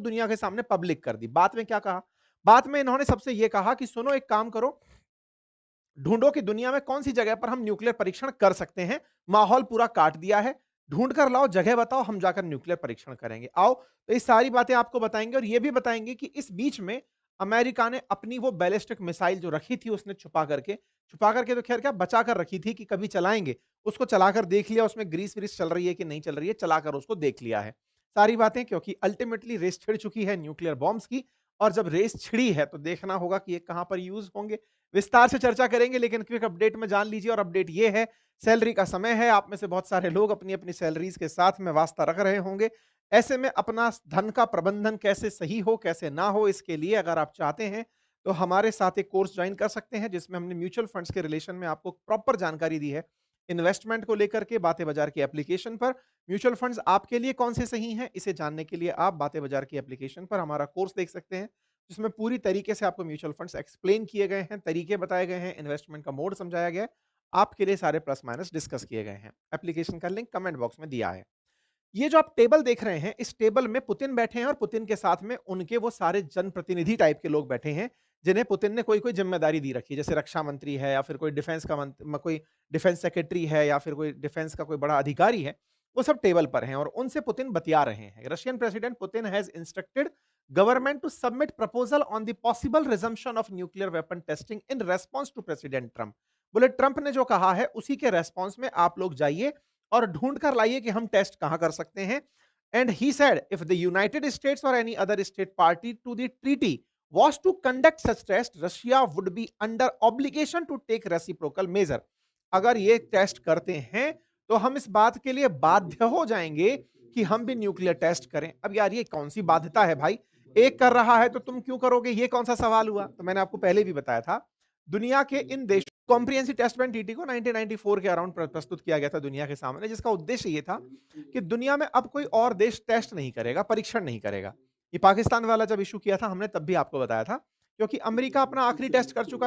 दुनिया के सामने पब्लिक कर दी। बाद में क्या कहा? बाद में इन्होंने सबसे ये कहा कि सुनो एक काम करो, ढूँढो कि दुनिया में कौन-सी जगह पर हम न्यूक्लियर परीक्षण कर सकते हैं। माहौल पूरा काट दिया है, ढूँढ कर लाओ, जगह बताओ, हम जाकर न्यूक्लियर परीक्षण करेंगे। आओ, तो ये सारी बातें आपको बताएँगे और ये भी बताएँगे कि इस बीच में अमेरिका ने अपनी वो बैलिस्टिक मिसाइल जो रखी थी उसने छुपा करके तो ख़ैर क्या बचा कर रखी थी कि कभी चलाएँगे। उसको चलाकर देख लिया, उसमें ग्रीस-व्रीस चल रही है कि नहीं चल रही है, चलाकर उसको देख लिया है। सारी बातें क्योंकि अल्टीमेटली रेस छिड़ चुकी है न्यूक्लियर बॉम्ब्स की और जब रेस छिड़ी है तो देखना होगा कि ये कहाँ पर यूज़ होंगे। विस्तार से चर्चा करेंगे लेकिन क्विक अपडेट में जान लीजिए और अपडेट ये है, सैलरी का समय है, आप में से बहुत सारे लोग अपनी-अपनी सैलरीज़ के साथ में वास्ता रख रहे होंगे। ऐसे में अपना धन का प्रबंधन कैसे सही हो, कैसे ना हो, इसके लिए अगर आप चाहते हैं, तो हमारे साथ एक कोर्स जॉइन कर सकते हैं, जिसमें हमने म्यूचुअल फंड्स के रिलेशन में आपको प्रॉपर जानकारी दी है। इन्वेस्टमेंट को लेकर के बातें बाज़ार की एप्लीकेशन पर, म्यूचुअल फंड्स आपके लिए कौन से सही हैं, इसे जानने के लिए आप बातें बाज़ार की एप्लीकेशन पर हमारा कोर्स देख सकते हैं। जिसमें पूरी तरीके से आपको म्यूचुअल फंड्स एक्सप्लेन किए गए हैं, तरीके बताए गए हैं, इन्वेस्टमेंट का मोड समझाया गया है। आपके लिए सारे प्लस माइनस डिस्कस किए गए हैं। एप्लीकेशन का लिंक कमेंट बॉक्स में दिया है। ये जो आप टेबल देख रहे हैं, इस टेबल में पुतिन बैठे हैं और पुतिन के साथ में उनके वो सारे जनप्रतिनिधि टाइप के लोग बैठे हैं, जिन्हें पुतिन ने कोई-कोई ज़िम्मेदारी दी रखी है। जैसे रक्षा मंत्री है या फिर कोई डिफेंस का कोई डिफेंस सेक्रेटरी है या फिर कोई डिफेंस का कोई बड़ा अधिकारी है, वो सब टेबल पर हैं और उनसे पुतिन बतिया रहे हैं। Russian president Putin has instructed government to submit proposal on the possible resumption of nuclear weapon testing in response to president Trump. बोले ट्रम्प ने जो कहा है, उसी के रिस्पॉन्स में आप लोग जाइए और ढूंढ कर लाइए कि हम टेस्ट कहां कर सकते हैं and he said if the United States or any other state party to the treaty was to conduct such test Russia would be under obligation to take reciprocal measure। अगर ये टेस्ट करते हैं तो हम इस बात के लिए बाध्य हो जाएंगे कि हम भी न्यूक्लियर टेस्ट करें। अब यार ये कौन सी बाध्यता है भाई, एक कर रहा है तो तुम क्यों करोगे, ये कौन सा सवाल हुआ। तो मैंने आपको पहले भी बताया था, दुनिया के इन देशों कॉम्प्रिहेंसिव टेस्ट बैंड टीटी को 1994 के अराउंड प्रस्तुत किया गया था दुनिया के सामने, जिसका उद्देश्य ये था कि दुनिया में अब कोई और देश टेस्ट नहीं करेगा, परीक्षण नहीं करेगा। ये पाकिस्तान वाला जब इश्यू किया था हमने तब भी आपको बताया था, क्योंकि अमेरिका अपना आखिरी टेस्ट कर चुका